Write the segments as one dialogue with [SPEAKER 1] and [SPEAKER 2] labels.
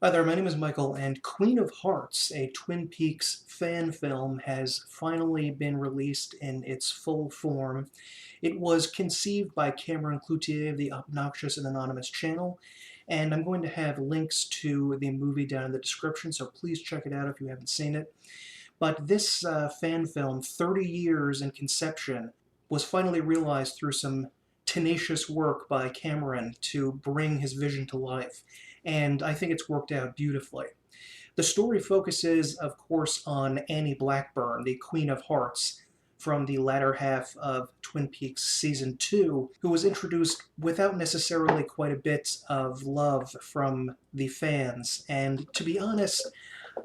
[SPEAKER 1] Hi there, my name is Michael, and Queen of Hearts, a Twin Peaks fan film, has finally been released in its full form. It was conceived by Cameron Cloutier of the Obnoxious and Anonymous channel, and I'm going to have links to the movie down in the description, so please check it out if you haven't seen it. But this fan film, 30 years in conception, was finally realized through some tenacious work by Cameron to bring his vision to life, and I think it's worked out beautifully. The story focuses, of course, on Annie Blackburn, the Queen of Hearts, from the latter half of Twin Peaks Season 2, who was introduced without necessarily quite a bit of love from the fans. And to be honest,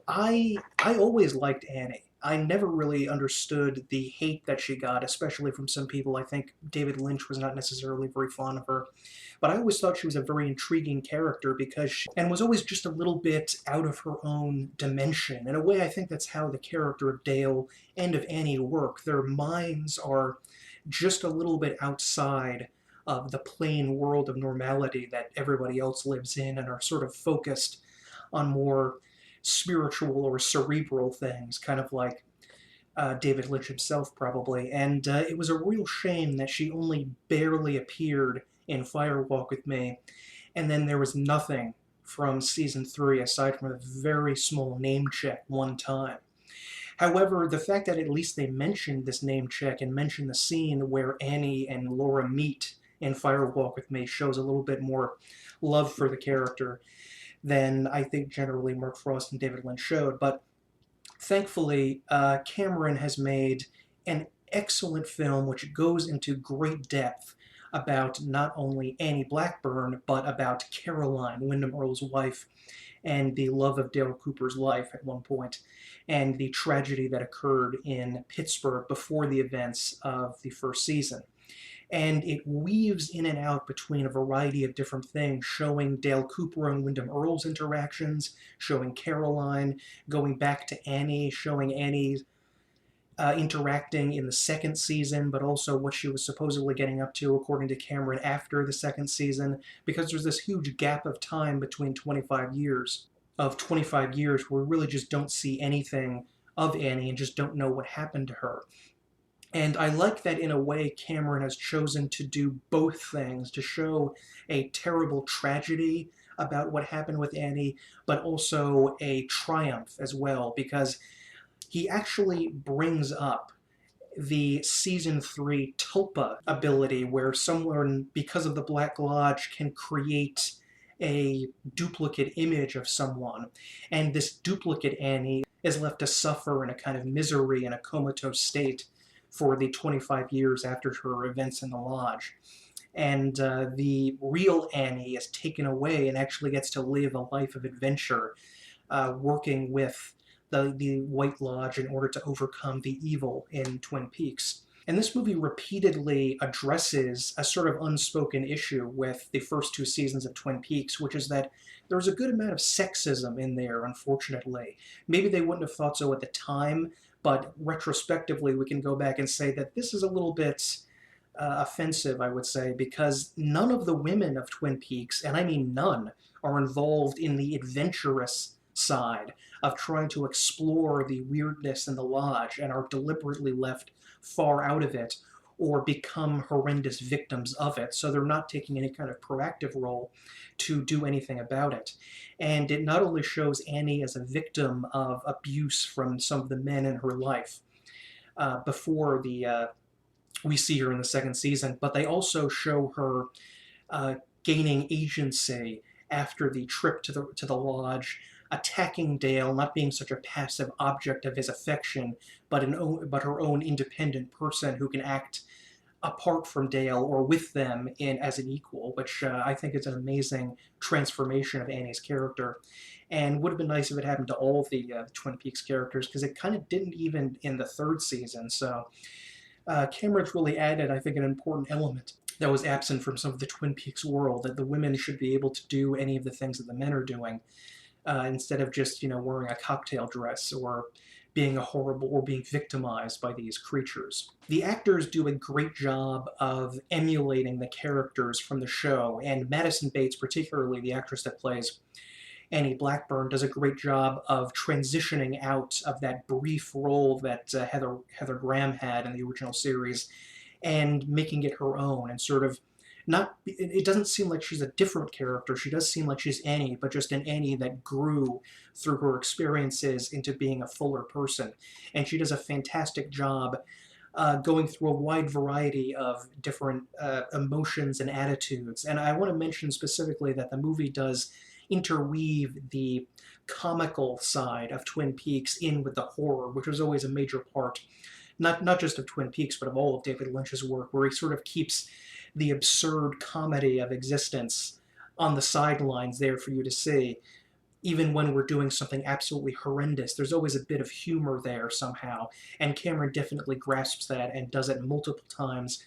[SPEAKER 1] I always liked Annie. I never really understood the hate that she got, especially from some people. I think David Lynch was not necessarily very fond of her. But I always thought she was a very intriguing character because and was always just a little bit out of her own dimension. In a way, I think that's how the character of Dale and of Annie work. Their minds are just a little bit outside of the plain world of normality that everybody else lives in and are sort of focused on more spiritual or cerebral things, kind of like David Lynch himself, probably. And it was a real shame that she only barely appeared in Fire Walk with Me, and then there was nothing from season 3 aside from a very small name check one time. However, the fact that at least they mentioned this name check and mentioned the scene where Annie and Laura meet in Fire Walk with Me shows a little bit more love for the character than I think generally Mark Frost and David Lynch showed. But thankfully, Cameron has made an excellent film which goes into great depth about not only Annie Blackburn, but about Caroline, Windom Earle's wife, and the love of Dale Cooper's life at one point, and the tragedy that occurred in Pittsburgh before the events of the first season. And it weaves in and out between a variety of different things, showing Dale Cooper and Windom Earle's interactions, showing Caroline, going back to Annie, showing Annie interacting in the second season, but also what she was supposedly getting up to, according to Cameron, after the second season, because there's this huge gap of time between 25 years where we really just don't see anything of Annie and just don't know what happened to her. And I like that in a way Cameron has chosen to do both things, to show a terrible tragedy about what happened with Annie, but also a triumph as well, because he actually brings up the season 3 Tulpa ability, where someone, because of the Black Lodge, can create a duplicate image of someone. And this duplicate Annie is left to suffer in a kind of misery in a comatose state for the 25 years after her events in the lodge. And the real Annie is taken away and actually gets to live a life of adventure, working with the White Lodge in order to overcome the evil in Twin Peaks. And this movie repeatedly addresses a sort of unspoken issue with the first 2 seasons of Twin Peaks, which is that there's a good amount of sexism in there, unfortunately. Maybe they wouldn't have thought so at the time, but retrospectively we can go back and say that this is a little bit offensive, I would say, because none of the women of Twin Peaks, and I mean none, are involved in the adventurous side of trying to explore the weirdness in the lodge and are deliberately left far out of it or become horrendous victims of it. So they're not taking any kind of proactive role to do anything about it. And it not only shows Annie as a victim of abuse from some of the men in her life before we see her in the second season, but they also show her gaining agency after the trip to the lodge, attacking Dale, not being such a passive object of his affection, but her own independent person who can act apart from Dale or with them as an equal, which I think is an amazing transformation of Annie's character. And would have been nice if it happened to all of the Twin Peaks characters, because it kind of didn't even in the third season. So Cameron's really added, I think, an important element that was absent from some of the Twin Peaks world, that the women should be able to do any of the things that the men are doing, instead of just, wearing a cocktail dress or being a horrible or being victimized by these creatures. The actors do a great job of emulating the characters from the show, and Madison Bates, particularly the actress that plays Annie Blackburn, does a great job of transitioning out of that brief role that Heather Graham had in the original series and making it her own and sort of not it doesn't seem like she's a different character. She does seem like she's Annie, but just an Annie that grew through her experiences into being a fuller person. And she does a fantastic job going through a wide variety of different emotions and attitudes. And I want to mention specifically that the movie does interweave the comical side of Twin Peaks in with the horror, which was always a major part, not just of Twin Peaks, but of all of David Lynch's work, where he sort of keeps the absurd comedy of existence on the sidelines there for you to see. Even when we're doing something absolutely horrendous, there's always a bit of humor there somehow, and Cameron definitely grasps that and does it multiple times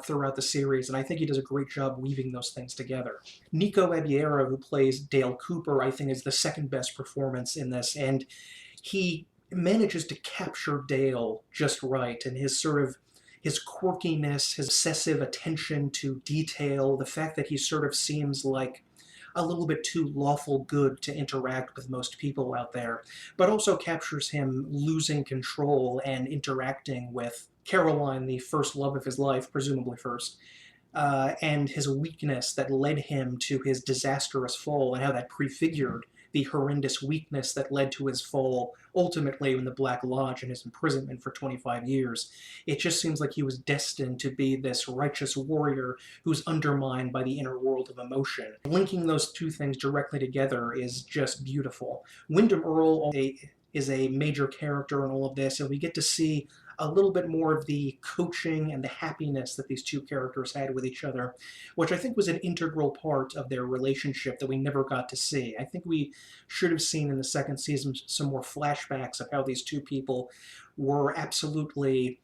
[SPEAKER 1] throughout the series, and I think he does a great job weaving those things together. Nico Abiera, who plays Dale Cooper, I think is the second best performance in this, and he manages to capture Dale just right, and his sort of his quirkiness, his obsessive attention to detail, the fact that he sort of seems like a little bit too lawful good to interact with most people out there, but also captures him losing control and interacting with Caroline, the first love of his life, presumably first, and his weakness that led him to his disastrous fall, and how that prefigured the horrendous weakness that led to his fall ultimately in the Black Lodge and his imprisonment for 25 years. It just seems like he was destined to be this righteous warrior who's undermined by the inner world of emotion. Linking those two things directly together is just beautiful. Wyndham Earle is a major character in all of this, and we get to see a little bit more of the coaching and the happiness that these two characters had with each other, which I think was an integral part of their relationship that we never got to see. I think we should have seen in the second season some more flashbacks of how these two people were absolutely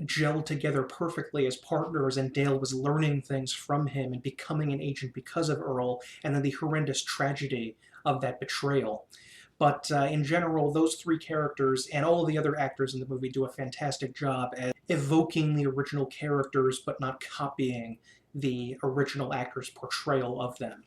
[SPEAKER 1] gelled together perfectly as partners, and Dale was learning things from him and becoming an agent because of Earle, and then the horrendous tragedy of that betrayal. But in general, those three characters and all of the other actors in the movie do a fantastic job at evoking the original characters, but not copying the original actor's portrayal of them.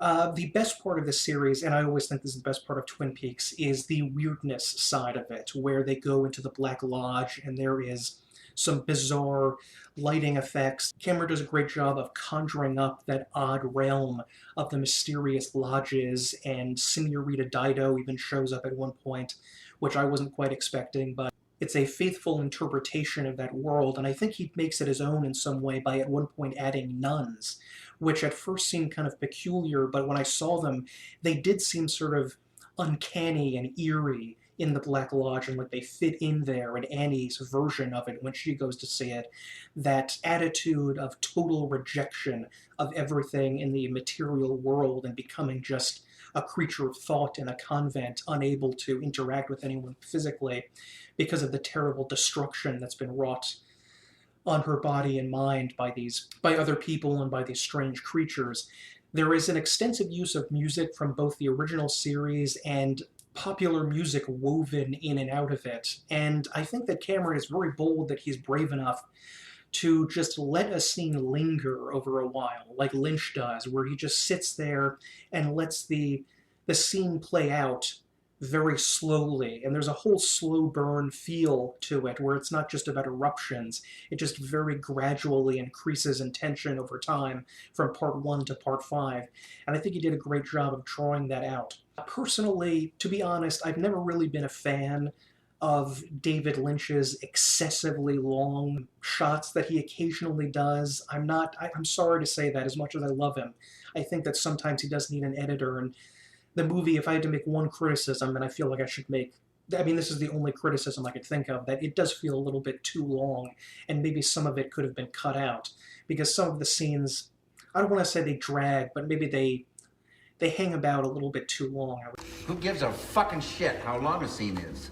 [SPEAKER 1] The best part of this series, and I always think this is the best part of Twin Peaks, is the weirdness side of it, where they go into the Black Lodge and there is some bizarre lighting effects. Cameron does a great job of conjuring up that odd realm of the mysterious lodges, and Senorita Dido even shows up at one point, which I wasn't quite expecting, but it's a faithful interpretation of that world, and I think he makes it his own in some way by at one point adding nuns, which at first seemed kind of peculiar, but when I saw them, they did seem sort of uncanny and eerie in the Black Lodge, and like they fit in there, and Annie's version of it when she goes to see it, that attitude of total rejection of everything in the material world and becoming just a creature of thought in a convent, unable to interact with anyone physically because of the terrible destruction that's been wrought on her body and mind by other people and by these strange creatures. There is an extensive use of music from both the original series and popular music woven in and out of it. And I think that Cameron is very bold that he's brave enough to just let a scene linger over a while, like Lynch does, where he just sits there and lets the scene play out very slowly, and there's a whole slow burn feel to it where it's not just about eruptions, it just very gradually increases in tension over time from part 1 to part 5, and I think he did a great job of drawing that out. Personally, to be honest, I've never really been a fan of David Lynch's excessively long shots that he occasionally does. I'm sorry to say that, as much as I love him. I think that sometimes he does need an editor, and the movie, if I had to make one criticism, and I feel like I should make, I mean, this is the only criticism I could think of, that it does feel a little bit too long, and maybe some of it could have been cut out, because some of the scenes, I don't want to say they drag, but maybe they hang about a little bit too long.
[SPEAKER 2] Who gives a fucking shit how long a scene is?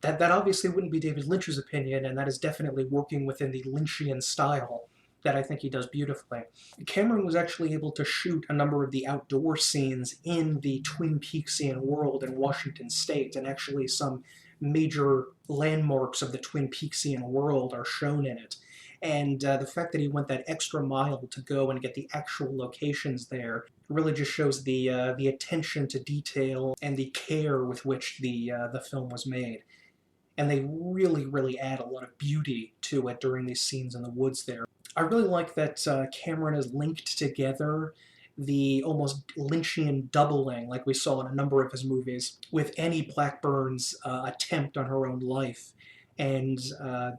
[SPEAKER 1] That obviously wouldn't be David Lynch's opinion, and that is definitely working within the Lynchian style that I think he does beautifully. Cameron was actually able to shoot a number of the outdoor scenes in the Twin Peaksian world in Washington State, and actually some major landmarks of the Twin Peaksian world are shown in it. And the fact that he went that extra mile to go and get the actual locations there really just shows the attention to detail and the care with which the film was made. And they really, really add a lot of beauty to it during these scenes in the woods there. I really like that Cameron has linked together the almost Lynchian doubling, like we saw in a number of his movies, with Annie Blackburn's attempt on her own life, and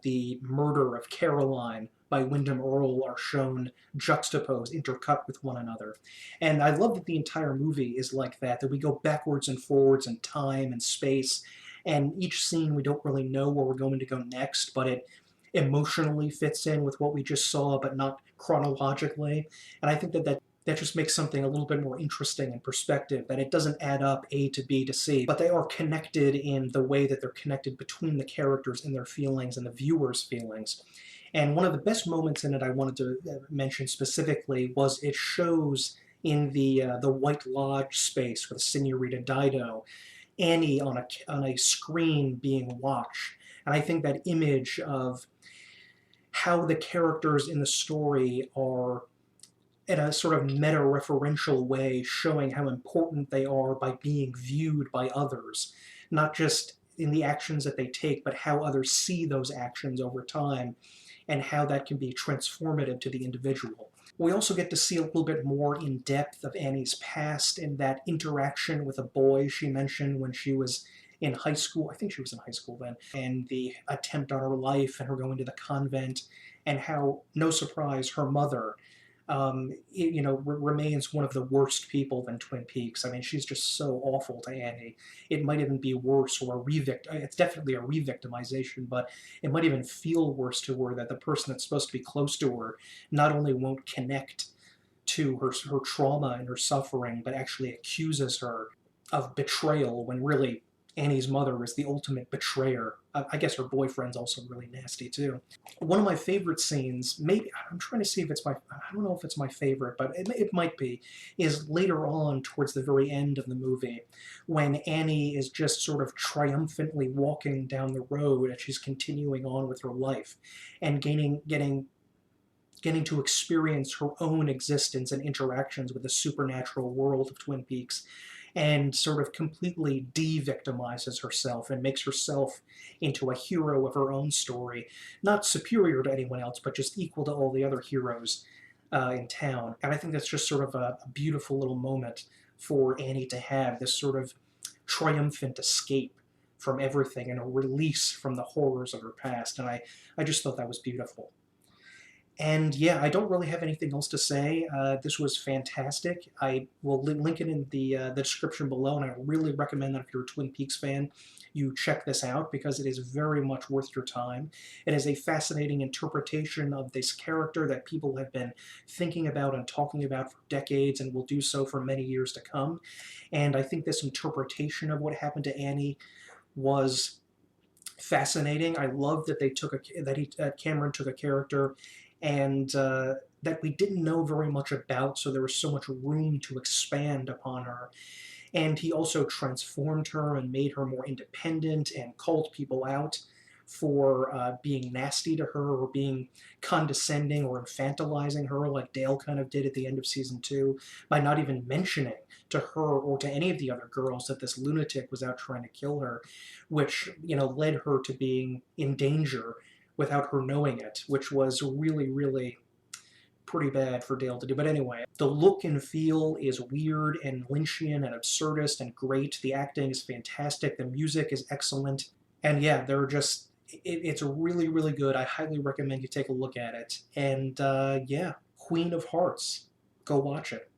[SPEAKER 1] the murder of Caroline by Wyndham Earle are shown juxtaposed, intercut with one another. And I love that the entire movie is like that we go backwards and forwards in time and space, and each scene we don't really know where we're going to go next, but it emotionally fits in with what we just saw, but not chronologically. And I think that just makes something a little bit more interesting in perspective, that it doesn't add up A to B to C, but they are connected in the way that they're connected between the characters and their feelings and the viewer's feelings. And one of the best moments in it I wanted to mention specifically was it shows in the White Lodge space with Senorita Dido, Annie on a screen being watched. And I think that image of how the characters in the story are, in a sort of meta-referential way, showing how important they are by being viewed by others, not just in the actions that they take, but how others see those actions over time, and how that can be transformative to the individual. We also get to see a little bit more in depth of Annie's past and that interaction with a boy she mentioned when she was in high school. I think she was in high school then. And the attempt on her life and her going to the convent, and how, no surprise, her mother remains one of the worst people in Twin Peaks. I mean, she's just so awful to Annie. It might even be worse, or it's definitely a re-victimization, but it might even feel worse to her that the person that's supposed to be close to her not only won't connect to her trauma and her suffering, but actually accuses her of betrayal, when really Annie's mother is the ultimate betrayer. I guess her boyfriend's also really nasty too. One of my favorite scenes, maybe, I'm trying to see if it's I don't know if it's my favorite, but it might be, is later on towards the very end of the movie, when Annie is just sort of triumphantly walking down the road as she's continuing on with her life, and getting to experience her own existence and interactions with the supernatural world of Twin Peaks, and sort of completely de-victimizes herself and makes herself into a hero of her own story, not superior to anyone else, but just equal to all the other heroes in town. And I think that's just sort of a beautiful little moment for Annie to have, this sort of triumphant escape from everything and a release from the horrors of her past. And I just thought that was beautiful. And yeah, I don't really have anything else to say. This was fantastic. I will link it in the description below, and I really recommend that if you're a Twin Peaks fan, you check this out, because it is very much worth your time. It is a fascinating interpretation of this character that people have been thinking about and talking about for decades, and will do so for many years to come. And I think this interpretation of what happened to Annie was fascinating. I love that Cameron took a character and that we didn't know very much about, so there was so much room to expand upon her. And he also transformed her and made her more independent, and called people out for being nasty to her, or being condescending or infantilizing her, like Dale kind of did at the end of season 2, by not even mentioning to her or to any of the other girls that this lunatic was out trying to kill her, which, led her to being in danger without her knowing it, which was really, really pretty bad for Dale to do. But anyway, the look and feel is weird and Lynchian and absurdist and great. The acting is fantastic. The music is excellent. And yeah, it's really, really good. I highly recommend you take a look at it. And yeah, Queen of Hearts. Go watch it.